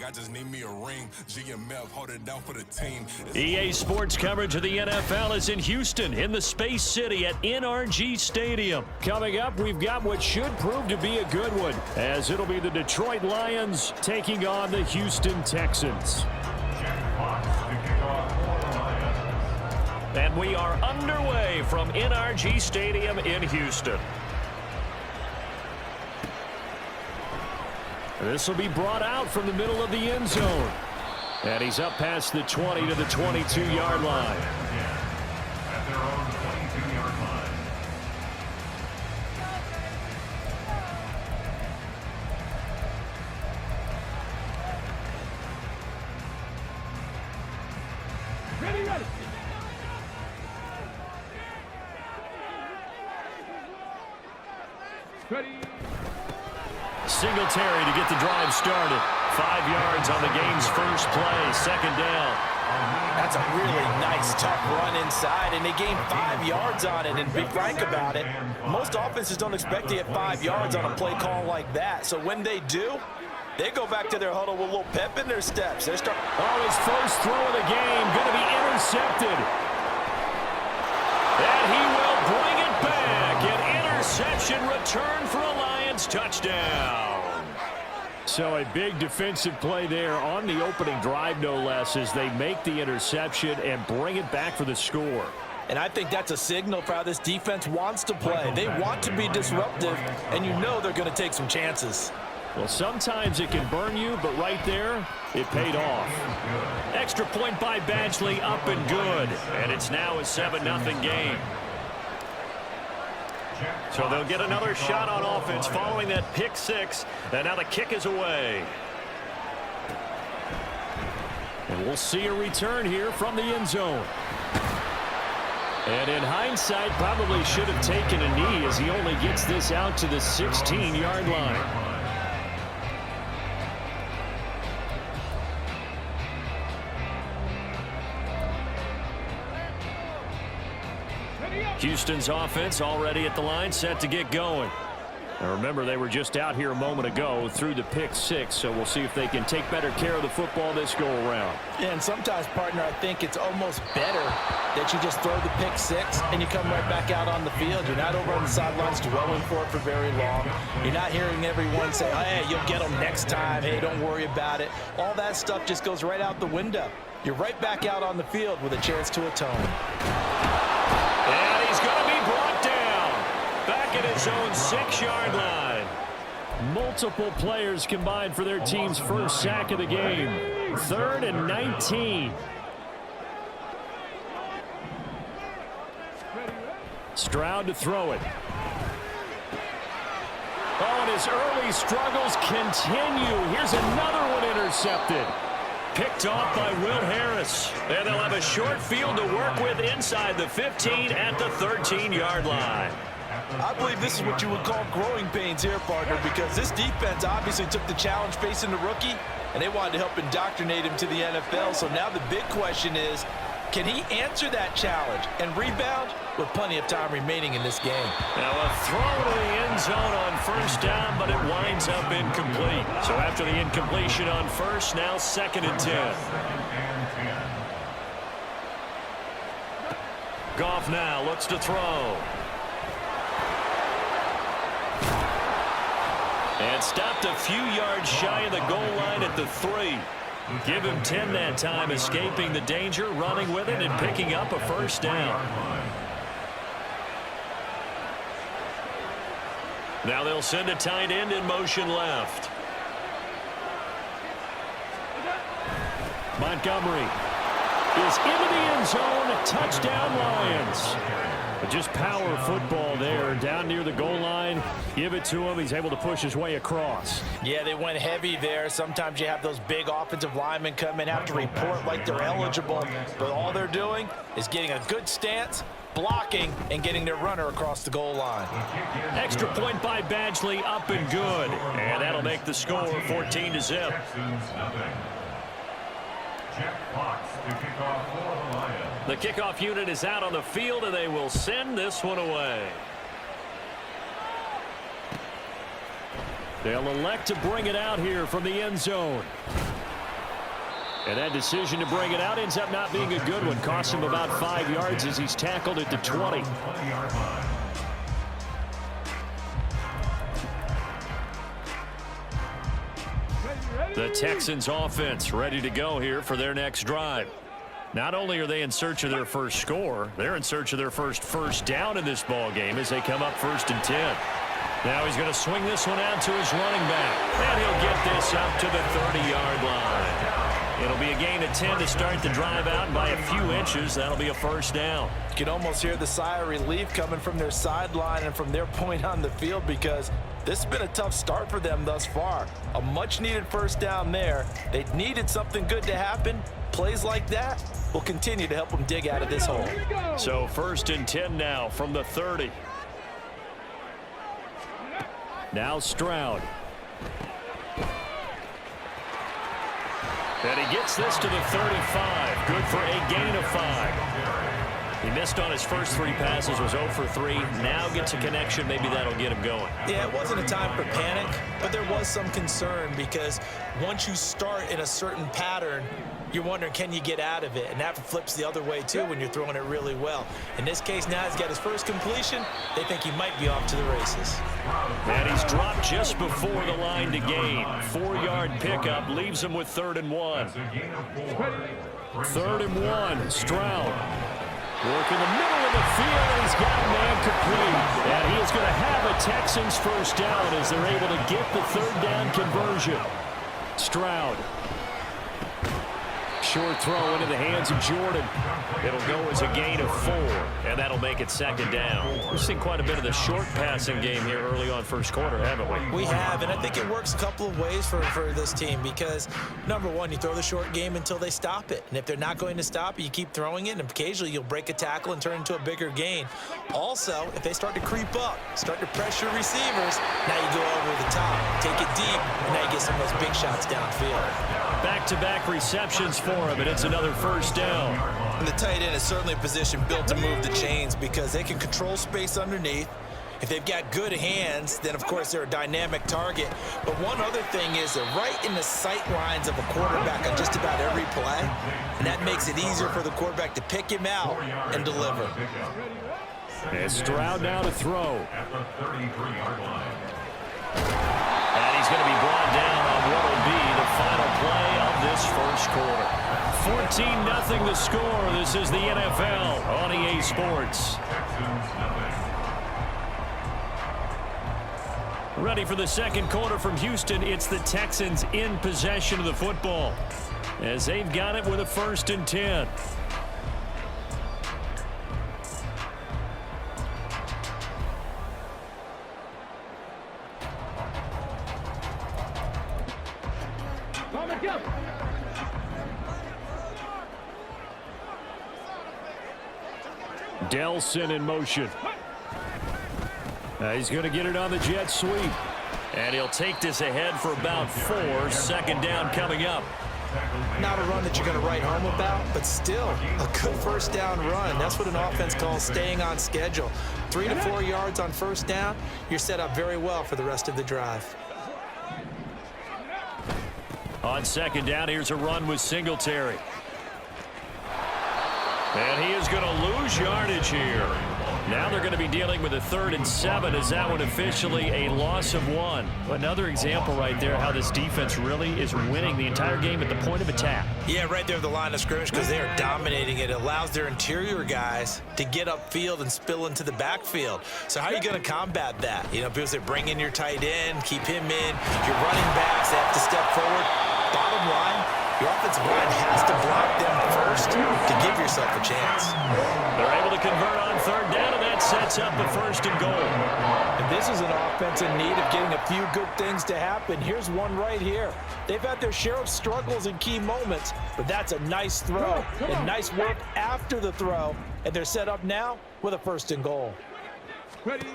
I just need me a ring. GMF, hold it down for the team. EA Sports coverage of the NFL is in Houston, in the Space City at NRG Stadium. Coming up, we've got what should prove to be a good one, as it'll be the Detroit Lions taking on the Houston Texans. And we are underway from NRG Stadium in Houston. This will be brought out from the middle of the end zone. And he's up past the 20 to the 22-yard line. At their own 22-yard line. Ready. Ready. Singletary to get the drive started. 5 yards on the game's first play. Second down. That's a really nice, tough run inside, and they gained 5 yards on it. And to be frank about it, most offenses don't expect to get 5 yards on a play call like that. So when they do, they go back to their huddle with a little pep in their steps. His first throw of the game going to be intercepted. And he will bring it back. An interception return for a Lions touchdown. So a big defensive play there on the opening drive, no less, as they make the interception and bring it back for the score. And I think that's a signal for how this defense wants to play. They want to be disruptive, and you know they're going to take some chances. Well, sometimes it can burn you, but right there, it paid off. Extra point by Badgley, up and good. And it's now a 7-0 game. So they'll get another shot on offense following that pick six. And now the kick is away. And we'll see a return here from the end zone. And in hindsight, probably should have taken a knee as he only gets this out to the 16-yard line. Houston's offense already at the line, set to get going. Now remember, they were just out here a moment ago through the pick six, so we'll see if they can take better care of the football this go-around. Yeah, and sometimes, partner, I think it's almost better that you just throw the pick six and you come right back out on the field. You're not over on the sidelines dwelling for it for very long. You're not hearing everyone say, oh, hey, you'll get them next time. Hey, don't worry about it. All that stuff just goes right out the window. You're right back out on the field with a chance to atone. And he's going to be brought down back at his own 6-yard line. Multiple players combined for their team's first sack of the game. 3rd and 19. Stroud to throw it. Oh, and his early struggles continue. Here's another one intercepted. Picked off by Will Harris. And they'll have a short field to work with inside the 15 at the 13-yard line. I believe this is what you would call growing pains here, partner, because this defense obviously took the challenge facing the rookie, and they wanted to help indoctrinate him to the NFL. So now the big question is, can he answer that challenge and rebound with plenty of time remaining in this game? Now a throw to the end zone on first down, but it winds up incomplete. So after the incompletion on first, now 2nd and 10. Goff now looks to throw. And stopped a few yards shy of the goal line at the 3. Give him 10 that time, escaping the danger, running with it, and picking up a first down. Now they'll send a tight end in motion left. Montgomery is into the end zone. Touchdown, Lions. But just power football there down near the goal line. Give it to him. He's able to push his way across. Yeah, they went heavy there. Sometimes you have those big offensive linemen come in, have to report like they're eligible. But all they're doing is getting a good stance, blocking, and getting their runner across the goal line. Extra point by Badgley, up and good. And that'll make the score 14-0. The kickoff unit is out on the field, and they will send this one away. They'll elect to bring it out here from the end zone. And that decision to bring it out ends up not being a good one. Costs him about 5 yards as he's tackled at the 20. 20-yard line. The Texans offense ready to go here for their next drive. Not only are they in search of their first score, they're in search of their first down in this ball game as they come up 1st and 10. Now he's going to swing this one out to his running back. And he'll get this up to the 30-yard line. It'll be a gain of 10 to start the drive out, and by a few inches, that'll be a 1st down. You can almost hear the sigh of relief coming from their sideline and from their point on the field, because this has been a tough start for them thus far. A much-needed 1st down there. They needed something good to happen. Plays like that will continue to help them dig out of this hole. So 1st and 10 now from the 30. Now Stroud. And he gets this to the 35. Good for a gain of 5. He missed on his first 3 passes, was 0 for 3. Now gets a connection. Maybe that'll get him going. Yeah, it wasn't a time for panic, but there was some concern, because once you start in a certain pattern, you're wondering, can you get out of it? And that flips the other way, too, when you're throwing it really well. In this case, now he's got his first completion. They think he might be off to the races. And he's dropped just before the line to gain. 4-yard pickup leaves him with 3rd and 1. 3rd and 1, Stroud. Work in the middle of the field, and he's got a man complete. And he is going to have a Texans 1st down as they're able to get the 3rd down conversion. Stroud. Short throw into the hands of Jordan. It'll go as a gain of 4, and that'll make it 2nd down. We've seen quite a bit of the short passing game here early on 1st quarter, haven't we? We have, and I think it works a couple of ways for this team, because, number one, you throw the short game until they stop it. And if they're not going to stop it, you keep throwing it, and occasionally you'll break a tackle and turn into a bigger gain. Also, if they start to creep up, start to pressure receivers, now you go over the top, take it deep, and now you get some of those big shots downfield. Back-to-back receptions for him, and it's another 1st down. And the tight end is certainly a position built to move the chains, because they can control space underneath. If they've got good hands, then, of course, they're a dynamic target. But one other thing is they're right in the sight lines of a quarterback on just about every play, and that makes it easier for the quarterback to pick him out and deliver. And Stroud now to throw. At the 33-yard line. And he's going to be brought down on what will be the final play of this 1st quarter. 14-0 the score. This is the NFL on EA Sports. Ready for the 2nd quarter from Houston. It's the Texans in possession of the football, as they've got it with a 1st and 10. Delson in motion. He's going to get it on the jet sweep. And he'll take this ahead for about 4. 2nd down coming up. Not a run that you're going to write home about, but still a good 1st down run. That's what an offense calls staying on schedule. 3 to 4 yards on 1st down, you're set up very well for the rest of the drive. On 2nd down, here's a run with Singletary. And he is going to lose yardage here. Now they're going to be dealing with a 3rd and 7 as that one officially a loss of 1. Another example right there how this defense really is winning the entire game at the point of attack. Yeah, right there at the line of scrimmage, because they are dominating it. It allows their interior guys to get upfield and spill into the backfield. So how are you going to combat that? You know, because they bring in your tight end, keep him in. Your running backs, they have to step forward. Bottom line, your offensive line has to block them first to give yourself a chance. They're able to convert on 3rd down, and that sets up the 1st and goal. And this is an offense in need of getting a few good things to happen. Here's one right here. They've had their share of struggles in key moments, but that's a nice throw and nice work after the throw. And they're set up now with a 1st and goal. Ready.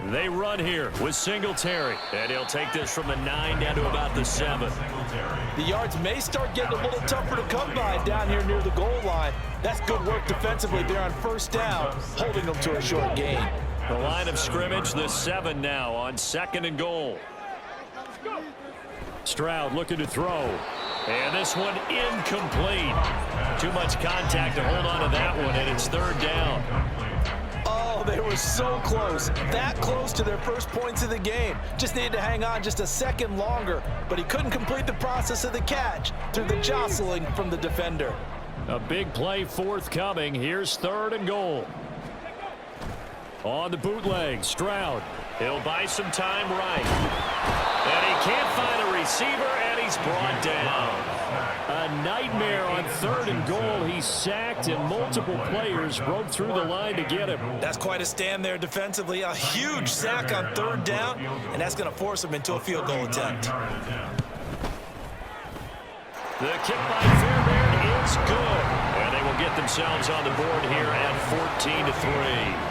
They run here with Singletary. And he'll take this from the 9 down to about the 7. The yards may start getting a little tougher to come by down here near the goal line. That's good work defensively there on 1st down, holding them to a short gain. The line of scrimmage, the 7 now on 2nd and goal. Stroud looking to throw. And this one incomplete. Too much contact to hold on to that one, and it's third down. Oh, they were so close. That close to their first points of the game. Just needed to hang on just a second longer, but he couldn't complete the process of the catch through the jostling from the defender. A big play forthcoming. Here's third and goal. On the bootleg, Stroud. He'll buy some time right. And he can't find a receiver, and he's brought down. A nightmare on third and goal. He's sacked, and multiple players broke through the line to get him. That's quite a stand there defensively. A huge sack on third down, and that's going to force him into a field goal attempt. The kick by Fairbairn is good. And they will get themselves on the board here at 14-3.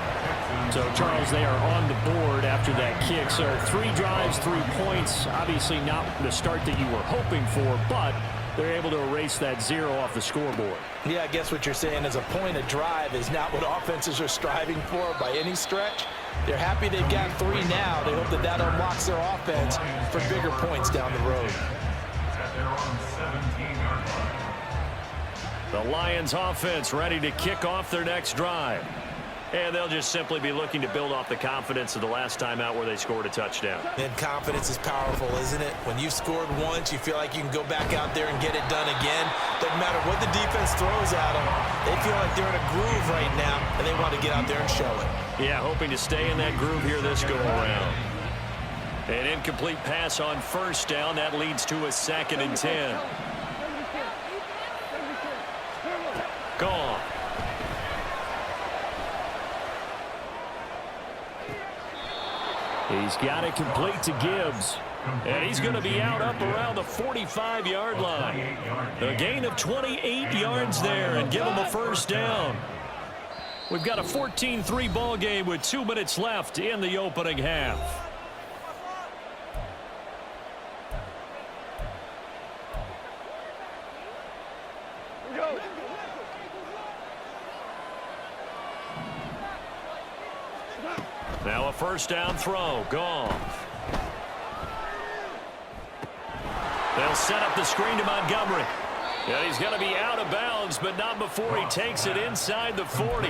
So, Charles, they are on the board after that kick. So 3 drives, 3 points. Obviously not the start that you were hoping for, but they're able to erase that 0 off the scoreboard. Yeah, I guess what you're saying is a point of drive is not what offenses are striving for by any stretch. They're happy they've got 3 now. They hope that that unlocks their offense for bigger points down the road. The Lions offense ready to kick off their next drive. And they'll just simply be looking to build off the confidence of the last time out where they scored a touchdown. And confidence is powerful, isn't it? When you've scored once, you feel like you can go back out there and get it done again. Doesn't matter what the defense throws at them. They feel like they're in a groove right now, and they want to get out there and show it. Yeah, hoping to stay in that groove here this go-around. An incomplete pass on first down. That leads to a 2nd and 10. Gone. He's got it complete to Gibbs. And he's going to be out up around the 45-yard line. A gain of 28 yards there and give him a first down. We've got a 14-3 ball game with 2 minutes left in the opening half. Now a first down throw. Goff. They'll set up the screen to Montgomery. And he's going to be out of bounds, but not before he takes it inside the 40.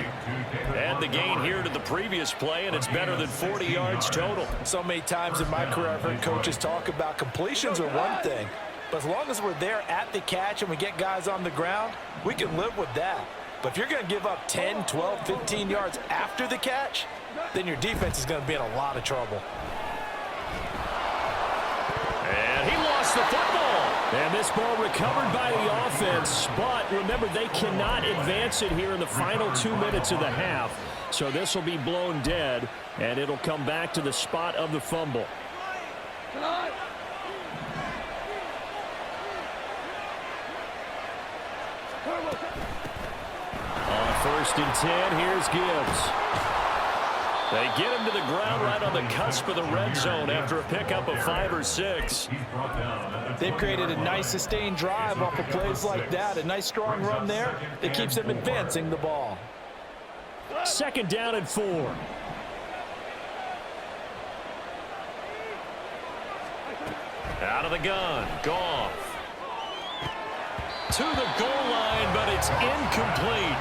And the gain here to the previous play, and it's better than 40 yards total. So many times in my career, I've heard coaches talk about completions are one thing. But as long as we're there at the catch and we get guys on the ground, we can live with that. But if you're going to give up 10, 12, 15 yards after the catch, then your defense is going to be in a lot of trouble. And he lost the football. And this ball recovered by the offense. But remember, they cannot advance it here in the final 2 minutes of the half. So this will be blown dead, and it'll come back to the spot of the fumble. On 1st and 10, here's Gibbs. They get him to the ground right on the cusp of the red zone after a pickup of 5 or 6. They've created a nice sustained drive off of plays like that. A nice strong run there that keeps them advancing the ball. 2nd down and 4. Out of the gun. Goff. To the goal line, but it's incomplete.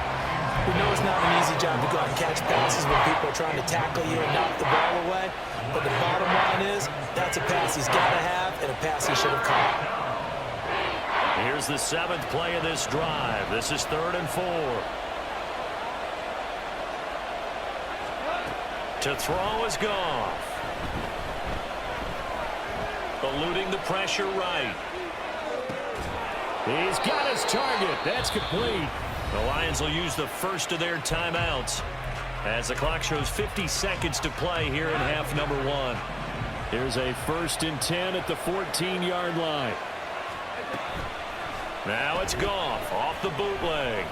We know it's not an easy job to go out and catch passes when people are trying to tackle you and knock the ball away. But the bottom line is that's a pass he's got to have and a pass he should have caught. Here's the 7th play of this drive. This is 3rd and 4. To throw is Goff. Eluding the pressure right. He's got his target. That's complete. The Lions will use the first of their timeouts as the clock shows 50 seconds to play here in half number 1. Here's a 1st and 10 at the 14-yard line. Now it's Goff off the bootleg.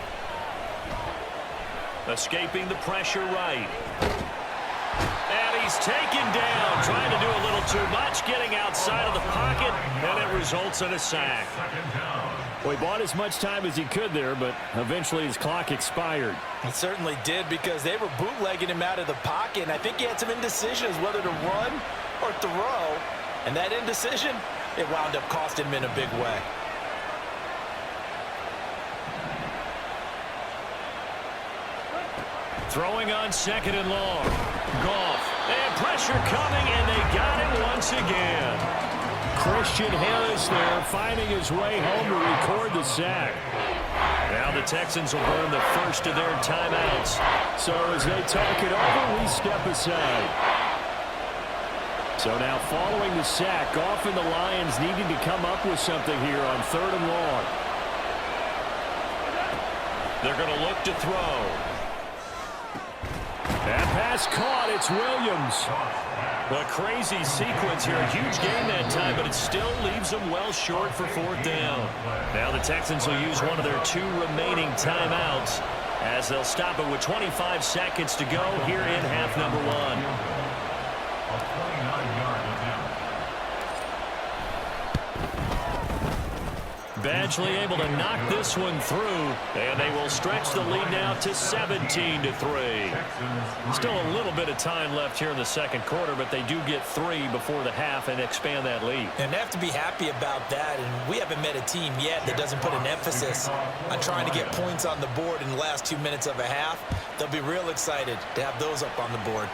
Escaping the pressure right. And he's taken down, trying to do a little too much, getting outside of the pocket, and it results in a sack. Well, he bought as much time as he could there, but eventually his clock expired. It certainly did because they were bootlegging him out of the pocket, and I think he had some indecision as whether to run or throw. And that indecision it wound up costing him in a big way. Throwing on second and long. Goff. And pressure coming, and they got him once again. Christian Harris there finding his way home to record the sack. Now the Texans will burn the first of their timeouts. So as they talk it over, we step aside. So now following the sack, Goff and the Lions needing to come up with something here on third and long. They're going to look to throw. That pass caught. It's Williams. A crazy sequence here. A huge game that time, but it still leaves them well short for fourth down. Now the Texans will use one of their 2 remaining timeouts as they'll stop it with 25 seconds to go here in half number 1. A 29-yard attempt. Badgley able to knock this one through, and they will stretch the lead now to 17-3. Still a little bit of time left here in the second quarter, but they do get 3 before the half and expand that lead. And they have to be happy about that, and we haven't met a team yet that doesn't put an emphasis on trying to get points on the board in the last 2 minutes of a half. They'll be real excited to have those up on the board.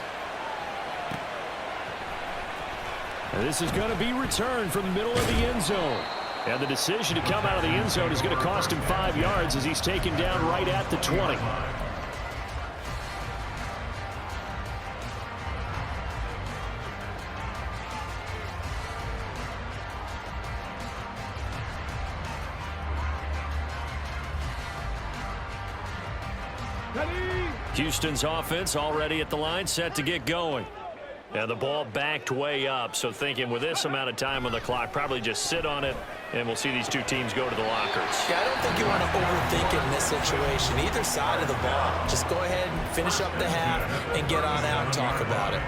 And this is going to be returned from the middle of the end zone. And the decision to come out of the end zone is going to cost him 5 yards as he's taken down right at the 20. Houston's offense already at the line, set to get going. And the ball backed way up, so thinking with this amount of time on the clock, probably just sit on it, and we'll see these 2 teams go to the lockers. Yeah, I don't think you want to overthink it in this situation, either side of the ball. Just go ahead and finish up the half and get on out and talk about it.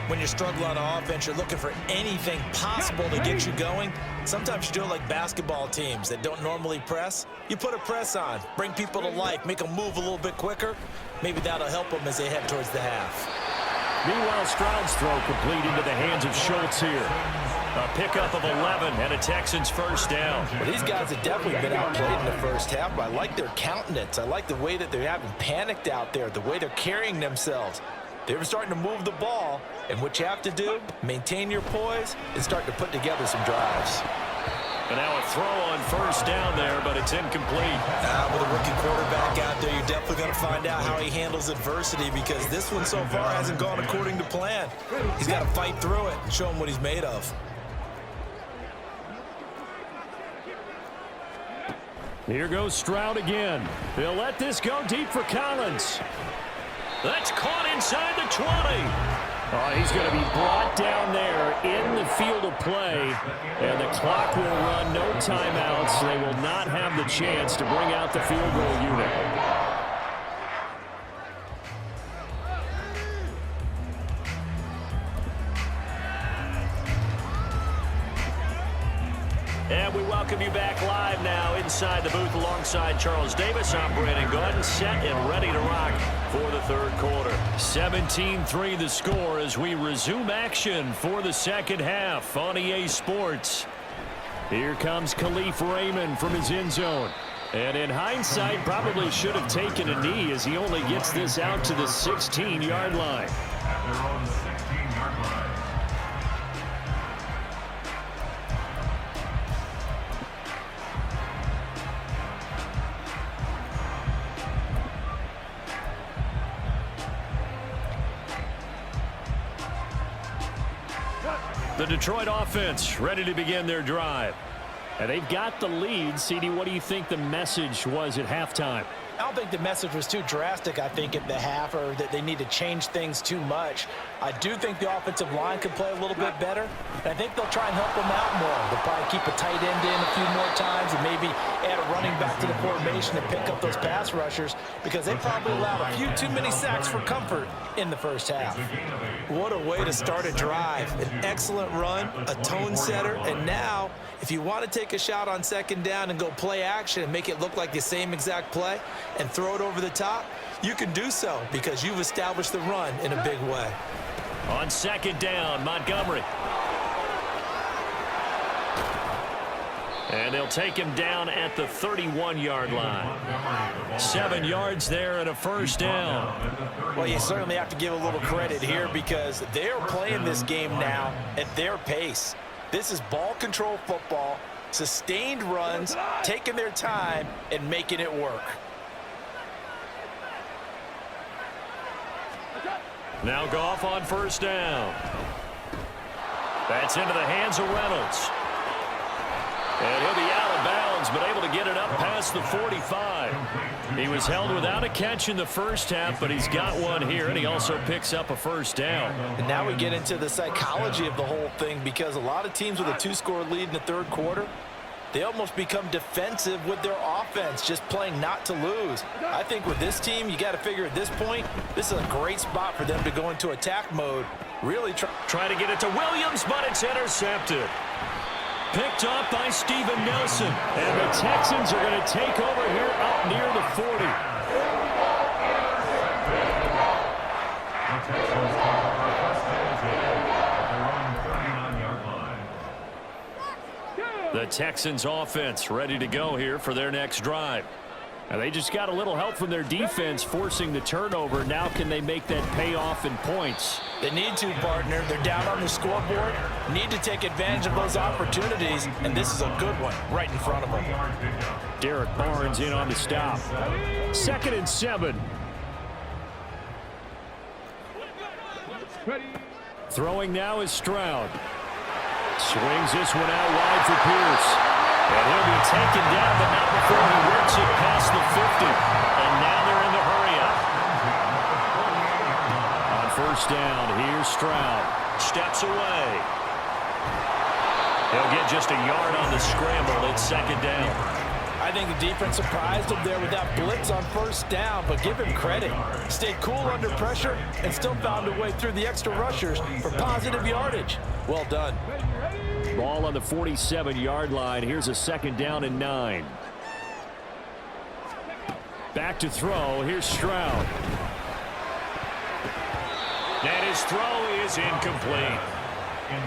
When you're struggling on offense, you're looking for anything possible to get you going. Sometimes you do it like basketball teams that don't normally press. You put a press on, bring people to life, make them move a little bit quicker. Maybe that'll help them as they head towards the half. Meanwhile, Stroud's throw complete into the hands of Schultz here. A pickup of 11 and a Texans first down. Well, these guys have definitely been outplayed in the first half, but I like their countenance. I like the way that they haven't panicked out there, the way they're carrying themselves. They were starting to move the ball, and what you have to do, maintain your poise and start to put together some drives. And now a throw on first down there, but it's incomplete. With a rookie quarterback out there, you're definitely going to find out how he handles adversity because this one so far hasn't gone according to plan. He's got to fight through it and show him what he's made of. Here goes Stroud again. They'll let this go deep for Collins. That's caught inside the 20. Oh, he's going to be brought down there in the field of play, and the clock will run, no timeouts. They will not have the chance to bring out the field goal unit. And we welcome you back live now inside the booth alongside Charles Davis. I'm Brandon Gordon, set and ready to rock for the third quarter. 17-3 the score as we resume action for the second half on EA Sports. Here comes Khalif Raymond from his end zone. And in hindsight, probably should have taken a knee as he only gets this out to the 16-yard line. At their own 16-yard line. The Detroit offense ready to begin their drive. And they've got the lead. CD, what do you think the message was at halftime? I don't think the message was too drastic, I think, at the half, or that they need to change things too much. I do think the offensive line could play a little bit better, and I think they'll try and help them out more. They'll probably keep a tight end in a few more times and maybe add a running back to the formation and pick up those pass rushers because they probably allowed a few too many sacks for comfort in the first half. What a way to start a drive. An excellent run, a tone setter, and now if you want to take a shot on second down and go play action and make it look like the same exact play and throw it over the top, you can do so because you've established the run in a big way. On second down, Montgomery. And they'll take him down at the 31-yard line. 7 yards there and a first down. Well, you certainly have to give a little credit here because they're playing this game now at their pace. This is ball control football, sustained runs, taking their time and making it work. Now Goff on first down. That's into the hands of Reynolds. And he'll be out of bounds, but able to get it up past the 45. He was held without a catch in the first half, but he's got one here, and he also picks up a first down. And now we get into the psychology of the whole thing because a lot of teams with a 2-score lead in the third quarter, they almost become defensive with their offense, just playing not to lose. I think with this team, you got to figure at this point, this is a great spot for them to go into attack mode. Really try to get it to Williams, but it's intercepted. Picked up by Steven Nelson. And the Texans are going to take over here up near the 40. The Texans are first and 10 at their own 39-yard line. The Texans offense ready to go here for their next drive. And they just got a little help from their defense forcing the turnover. Now can they make that pay off in points? They need to, partner. They're down on the scoreboard. Need to take advantage of those opportunities, and this is a good one right in front of them. Derek Barnes in on the stop. 2nd and 7. Throwing now is Stroud. Swings this one out wide for Pierce. And he'll be taken down, but not before he works it past the 50. And now they're in the hurry-up. On first down, here's Stroud. Steps away. He'll get just a yard on the scramble. It's 2nd down. I think the defense surprised him there with that blitz on first down, but give him credit. Stayed cool under pressure and still found a way through the extra rushers for positive yardage. Well done. Ball on the 47-yard line. Here's a 2nd down and 9. Back to throw. Here's Stroud. And his throw is incomplete.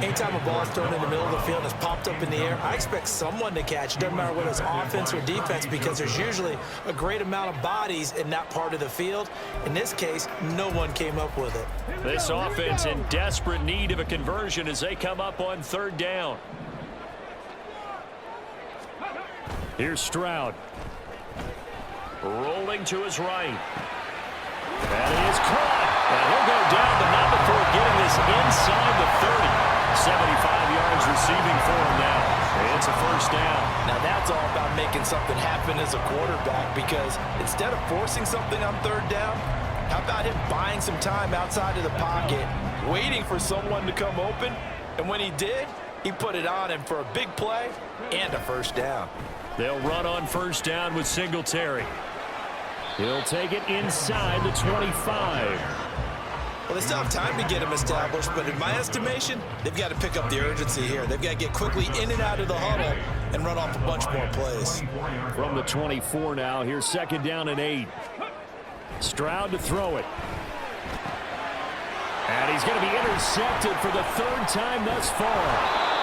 Anytime a ball is thrown in the middle of the field and is popped up in the air, I expect someone to catch. It doesn't matter whether it's offense or defense because there's usually a great amount of bodies in that part of the field. In this case, no one came up with it. This offense in desperate need of a conversion as they come up on 3rd down. Here's Stroud. Rolling to his right. That is caught. And he'll go down, but not before getting this inside the 30. 75 yards receiving for him now. It's a first down. Now that's all about making something happen as a quarterback because instead of forcing something on 3rd down, how about him buying some time outside of the pocket, waiting for someone to come open, and when he did, he put it on him for a big play and a first down. They'll run on first down with Singletary. He'll take it inside the 25. Well, they still have time to get him established, but in my estimation, they've got to pick up the urgency here. They've got to get quickly in and out of the huddle and run off a bunch more plays. From the 24 now, here's 2nd down and 8. Stroud to throw it. And he's going to be intercepted for the 3rd time thus far.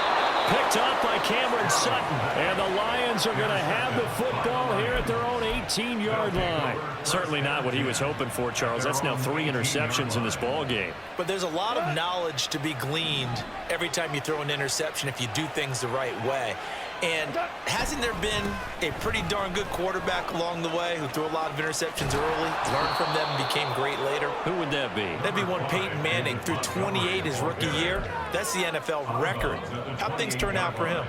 Picked up by Cameron Sutton. And the Lions are going to have the football here at their own 18-yard line. Certainly not what he was hoping for, Charles. That's now 3 interceptions in this ball game. But there's a lot of knowledge to be gleaned every time you throw an interception if you do things the right way. And hasn't there been a pretty darn good quarterback along the way who threw a lot of interceptions early, learned from them, and became great later? Who would that be? That'd be one Peyton Manning, threw 28 his rookie year. That's the NFL record. How'd things turn out for him?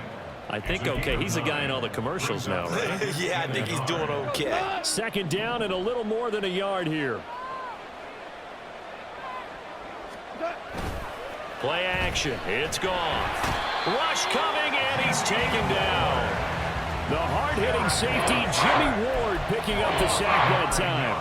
I think okay. He's the guy in all the commercials now, right? Yeah, I think he's doing okay. 2nd down and a little more than a yard here. Play action. It's gone. Rush coming, and he's taken down. The hard-hitting safety, Jimmy Ward, picking up the sack that time.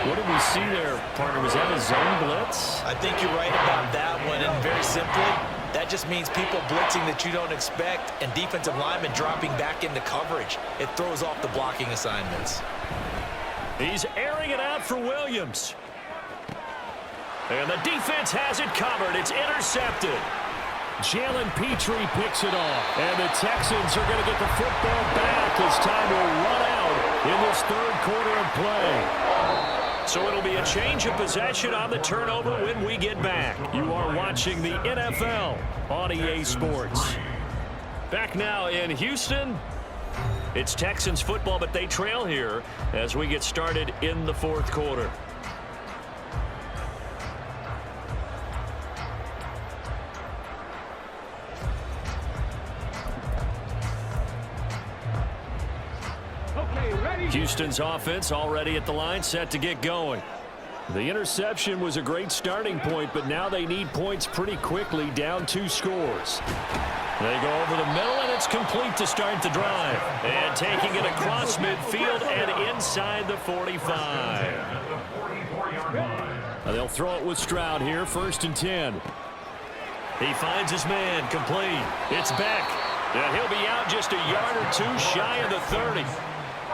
What did we see there, partner? Was that a zone blitz? I think you're right about that one, and very simply, that just means people blitzing that you don't expect and defensive linemen dropping back into coverage. It throws off the blocking assignments. He's airing it out for Williams. And the defense has it covered. It's intercepted. Jalen Petrie picks it off. And the Texans are going to get the football back as time will run out in this third quarter of play. So it'll be a change of possession on the turnover when we get back. You are watching the NFL on EA Sports. Back now in Houston. It's Texans football, but they trail here as we get started in the fourth quarter. Houston's offense already at the line, set to get going. The interception was a great starting point, but now they need points pretty quickly, down 2 scores. They go over the middle, and it's complete to start the drive. And taking it across midfield and inside the 45. They'll throw it with Stroud here, 1st and 10. He finds his man, complete. It's Beck. And he'll be out just a yard or 2 shy of the 30.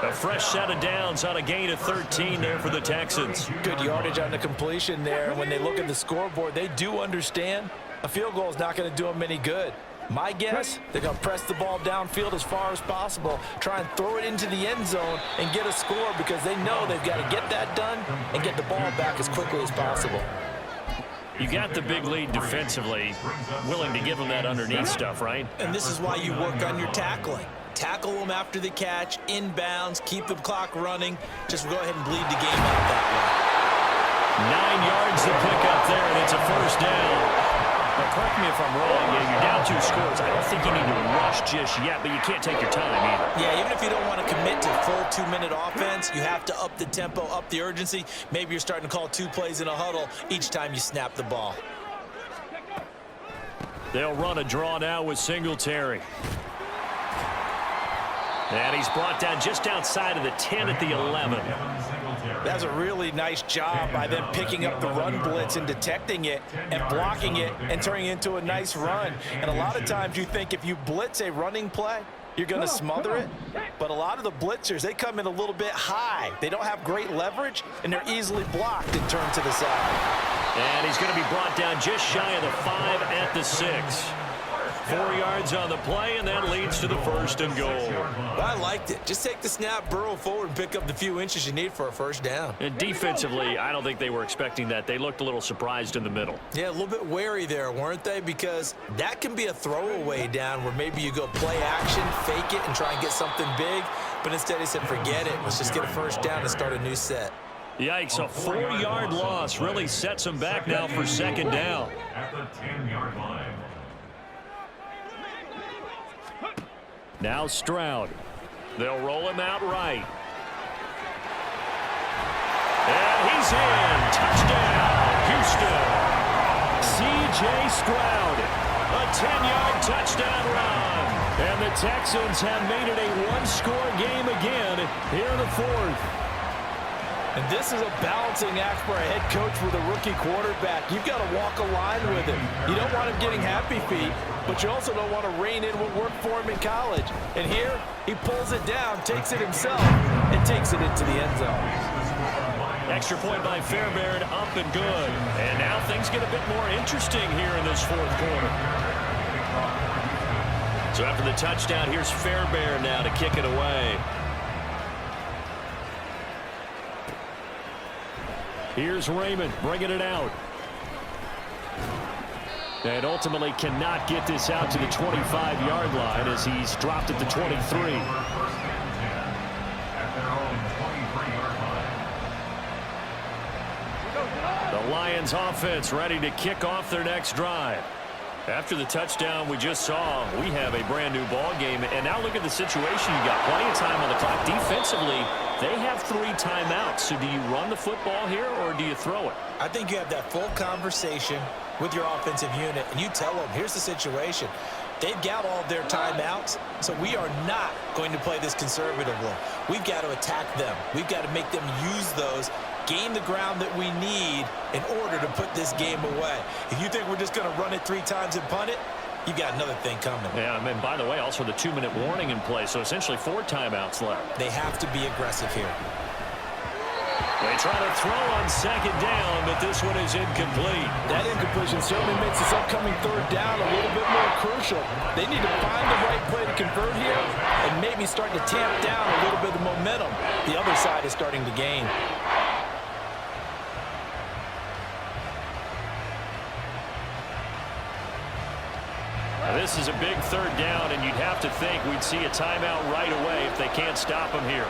A fresh set of downs on a gain of 13 there for the Texans. Good yardage on the completion there. When they look at the scoreboard, they do understand a field goal is not going to do them any good. My guess, they're going to press the ball downfield as far as possible, try and throw it into the end zone and get a score because they know they've got to get that done and get the ball back as quickly as possible. You got the big lead defensively, willing to give them that underneath stuff, right? And this is why you work on your tackling. Tackle them after the catch, inbounds, keep the clock running. Just go ahead and bleed the game out that way. 9 yards to pick up there, and it's a first down. Now, correct me if I'm wrong. Yeah, you're down 2 scores. I don't think you need to rush just yet, but you can't take your time either. Yeah, even if you don't want to commit to full 2-minute offense, you have to up the tempo, up the urgency. Maybe you're starting to call 2 plays in a huddle each time you snap the ball. They'll run a draw now with Singletary. And he's brought down just outside of the 10 at the 11. That's a really nice job by them picking up the run blitz and detecting it and blocking it and turning it into a nice run. And a lot of times you think if you blitz a running play, you're going to smother it. But a lot of the blitzers, they come in a little bit high. They don't have great leverage, and they're easily blocked and turned to the side. And he's going to be brought down just shy of the 5 at the 6. 4 yards on the play, and that leads to the 1st and goal. I liked it. Just take the snap, burrow forward, and pick up the few inches you need for a first down. And defensively, I don't think they were expecting that. They looked a little surprised in the middle. Yeah, a little bit wary there, weren't they? Because that can be a throwaway down where maybe you go play action, fake it, and try and get something big. But instead he said, forget it. Let's just get a first down and start a new set. Yikes, a 4-yard loss really sets them back now for 2nd down. At the 10-yard line. Now Stroud. They'll roll him out right. And he's in. Touchdown, Houston. C.J. Stroud. A 10-yard touchdown run. And the Texans have made it a 1-score game again here in the 4th. And this is a balancing act for a head coach with a rookie quarterback. You've got to walk a line with him. You don't want him getting happy feet, but you also don't want to rein in what worked for him in college. And here, he pulls it down, takes it himself, and takes it into the end zone. Extra point by Fairbairn, up and good. And now things get a bit more interesting here in this 4th quarter. So after the touchdown, here's Fairbairn now to kick it away. Here's Raymond bringing it out. And ultimately cannot get this out to the 25-yard line as he's dropped at the 23. The Lions offense ready to kick off their next drive. After the touchdown we just saw, we have a brand new ball game. And now look at the situation. You got plenty of time on the clock. Defensively, they have 3 timeouts. So do you run the football here or do you throw it? I think you have that full conversation with your offensive unit, and you tell them, here's the situation. They've got all of their timeouts, so we are not going to play this conservatively. We've got to attack them. We've got to make them use those, gain the ground that we need in order to put this game away. If you think we're just going to run it 3 times and punt it, you've got another thing coming. Yeah, and by the way, also the 2-minute warning in play, so essentially 4 timeouts left. They have to be aggressive here. They try to throw on second down, but this one is incomplete. That incompletion certainly makes this upcoming third down a little bit more crucial. They need to find the right play to convert here and maybe start to tamp down a little bit of momentum. The other side is starting to gain. Now, this is a big third down, and you'd have to think we'd see a timeout right away if they can't stop them here.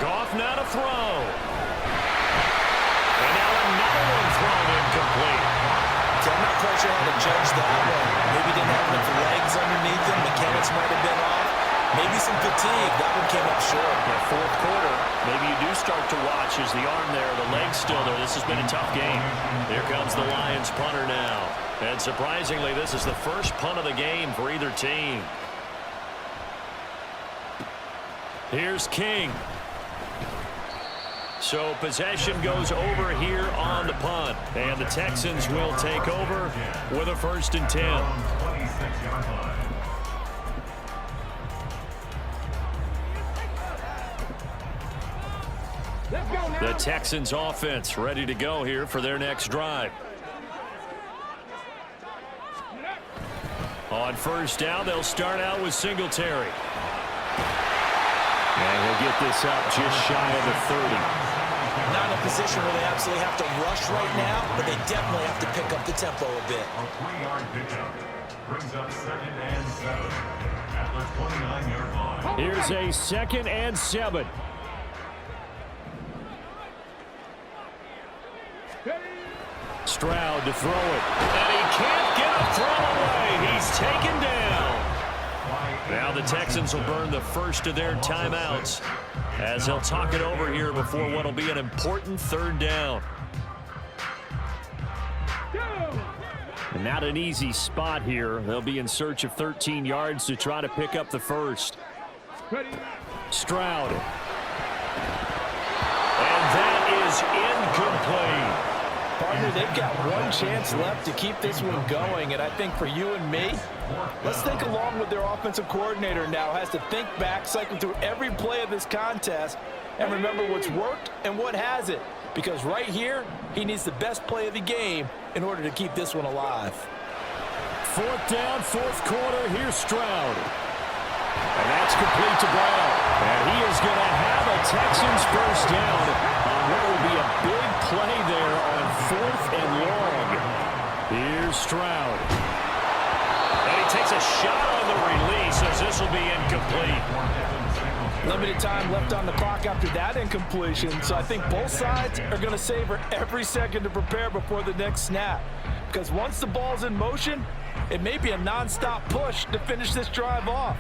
Goff now to throw. And now another one thrown incomplete. So I'm not quite sure how to judge that one. Maybe didn't have enough legs underneath him. Mechanics might have been off. Maybe some fatigue. That one came up short. Yeah, fourth quarter, maybe you do start to watch as the arm there, the leg's still there. This has been a tough game. Here comes the Lions punter now. And surprisingly, this is the first punt of the game for either team. Here's King. So possession goes over here on the punt. And the Texans will take over with a 1st and 10. The Texans offense ready to go here for their next drive. On 1st down, they'll start out with Singletary. And he'll get this up just shy of the 30. Not in a position where they absolutely have to rush right now, but they definitely have to pick up the tempo a bit. A 3-yard pickup brings up 2nd and 7 at the 29-yard line. Here's a 2nd and 7. Stroud to throw it. And he can't get a throw away. He's taken down. Now the Texans will burn the first of their timeouts as they'll talk it over here before what will be an important 3rd down. And not an easy spot here. They'll be in search of 13 yards to try to pick up the first. Stroud. And that is incomplete. Partner, they've got one chance left to keep this one going, and I think for you and me, let's think along with their offensive coordinator now. Has to think back, cycle through every play of this contest, and remember what's worked and what hasn't. Because right here, he needs the best play of the game in order to keep this one alive. 4th down, 4th quarter. Here's Stroud. And that's complete to Brown. And he is going to have a Texans 1st down on what will be a big play there on 4th and long. Here's Stroud. And he takes a shot on the release as this will be incomplete. Limited time left on the clock after that incompletion, so I think both sides are going to savor every second to prepare before the next snap. Because once the ball's in motion, it may be a non-stop push to finish this drive off.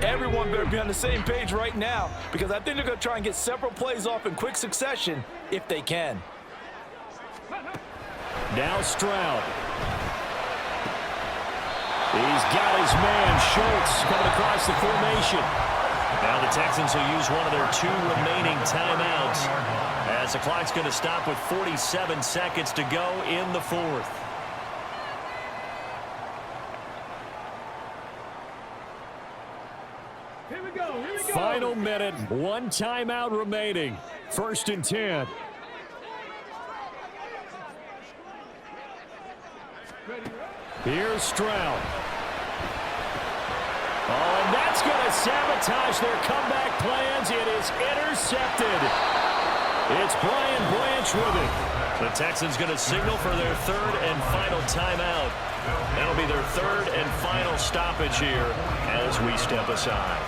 Everyone better be on the same page right now, because I think they're going to try and get several plays off in quick succession if they can. Now Stroud. He's got his man, Schultz, coming across the formation. Now the Texans will use one of their 2 remaining timeouts as the clock's going to stop with 47 seconds to go in the 4th. Here we go. Final minute, 1 timeout remaining. 1st and 10. Here's Stroud. Oh, and that's going to sabotage their comeback plans. It is intercepted. It's Brian Branch with it. The Texans going to signal for their 3rd and final timeout. That'll be their 3rd and final stoppage here as we step aside.